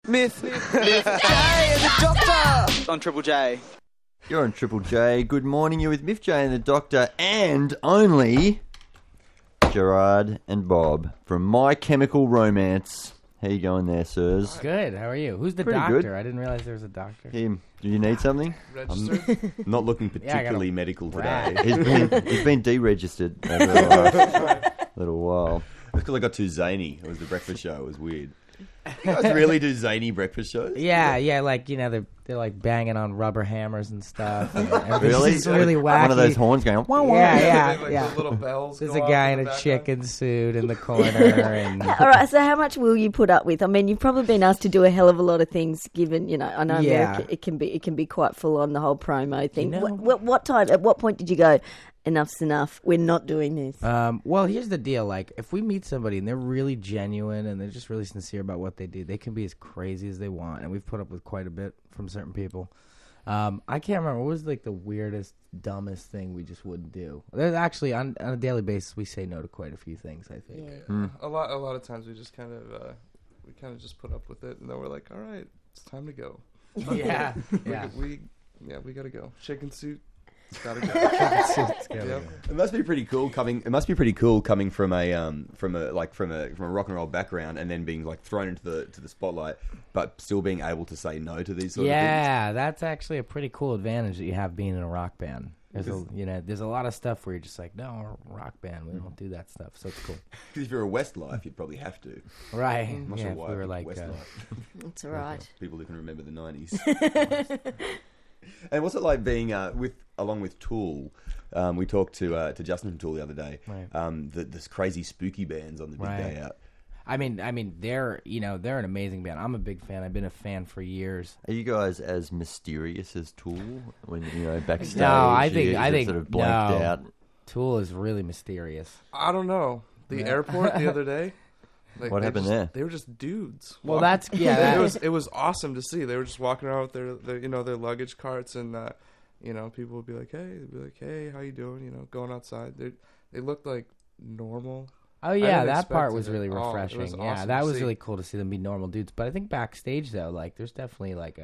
Myth Jay and the Doctor on Triple J. You're on Triple J. Good morning. You're with Miff J and the Doctor, and only Gerard and Bob from My Chemical Romance. How you going there, sirs? Good. How are you? Who's the Pretty doctor? good. I didn't realize there was a doctor. Him. Do you need something? I'm not looking particularly medical today. He's been deregistered over the last little while. It's because I got too zany. It was the breakfast show. It was weird. You guys really do zany breakfast shows? Yeah, like, you know, they're like banging on rubber hammers and stuff. And Really? It's really wacky. One of those horns going, wah, wah. Yeah. The little bells. There's go a off guy in in the a background. chicken suit in the corner. And All right, so how much will you put up with? I mean, you've probably been asked to do a hell of a lot of things. Given, you know, I know Yeah. America, it can be quite full on, the whole promo thing. You know- What time? At what point did you go? Enough's enough. We're not doing this. well, here's the deal. Like, if we meet somebody and they're really genuine and they're just really sincere about what they do, they can be as crazy as they want. And we've put up with quite a bit from certain people. I can't remember. What was, like, the weirdest, dumbest thing we just wouldn't do? There's actually, on a daily basis, we say no to quite a few things, I think. Yeah. A lot of times we just kind of just put up with it, and then we're like, all right, it's time to go. Yeah. We gotta go. Chicken suit, it's gotta go. Yep. It must be pretty cool coming. It must be pretty cool coming from a rock and roll background and then being like thrown into the spotlight, but still being able to say no to these sort of things. Yeah, that's actually a pretty cool advantage that you have being in a rock band. There's a lot of stuff where you're just like, no, we're a rock band, we don't do that stuff, so it's cool. Because if you're a Westlife, you'd probably have to. Right. I'm not Yeah, sure if why we were I like, picked Westlife. That's all right. People who can remember the 90s. And what's it like being along with Tool? We talked to Justin from Tool the other day. Right. This crazy spooky bands on the big day out. I mean, they're an amazing band. I'm a big fan. I've been a fan for years. Are you guys as mysterious as Tool when backstage? No, I think sort of blanked out. Tool is really mysterious. I don't know. The airport the other day. Like, What happened there? They were just dudes. Well, walking. that's It was awesome to see. They were just walking around with their luggage carts, and people would be like, hey, how you doing? Going outside. They looked like normal. Oh yeah, didn't that part expect was it. really Oh, it was refreshing. Yeah, awesome that to was see. really cool to see them be normal dudes. But I think backstage though, like, there's definitely like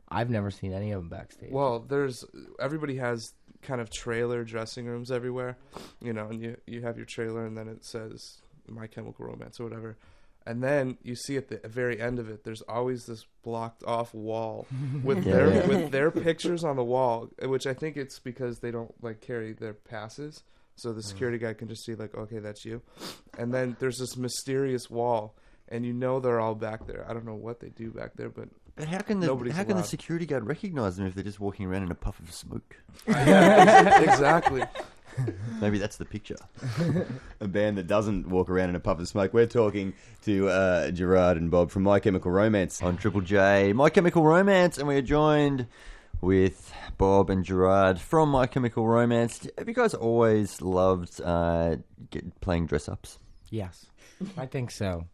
I've never seen any of them backstage. Well, everybody has kind of trailer dressing rooms everywhere, and you have your trailer, and then it says My Chemical Romance or whatever. And then you see at the very end of it, there's always this blocked off wall with their pictures on the wall, which I think it's because they don't carry their passes, so the security guy can just see okay, that's you. And then there's this mysterious wall, and they're all back there. I don't know what they do back there, but How can the allowed. security guard recognize them if they're just walking around in a puff of smoke? Exactly. Maybe that's the picture. A band that doesn't walk around in a puff of smoke. We're talking to Gerard and Bob from My Chemical Romance. On Triple J, My Chemical Romance, and we are joined with Bob and Gerard from My Chemical Romance. Have you guys always loved playing dress-ups? Yes, I think so.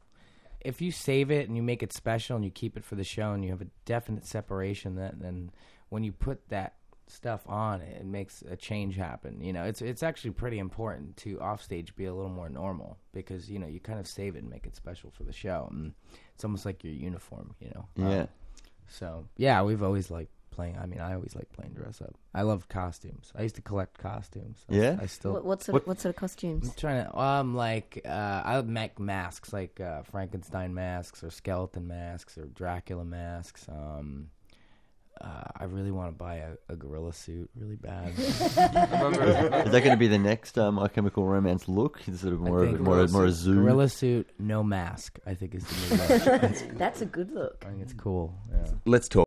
If you save it and you make it special and you keep it for the show and you have a definite separation, then when you put that stuff on, it makes a change happen. It's actually pretty important to offstage be a little more normal because you kind of save it and make it special for the show. And it's almost like your uniform, Yeah. So yeah, we've always liked playing. I mean, I always like playing dress up. I love costumes. I used to collect costumes. Yeah? I still. What sort of costumes? I'm trying to I make masks like Frankenstein masks or skeleton masks or Dracula masks. I really want to buy a gorilla suit really bad. Is that going to be the next My Chemical Romance look? It's sort of more a zoo. Gorilla suit, no mask, I think is the new look. That's a good look. I think it's cool. Yeah. Let's talk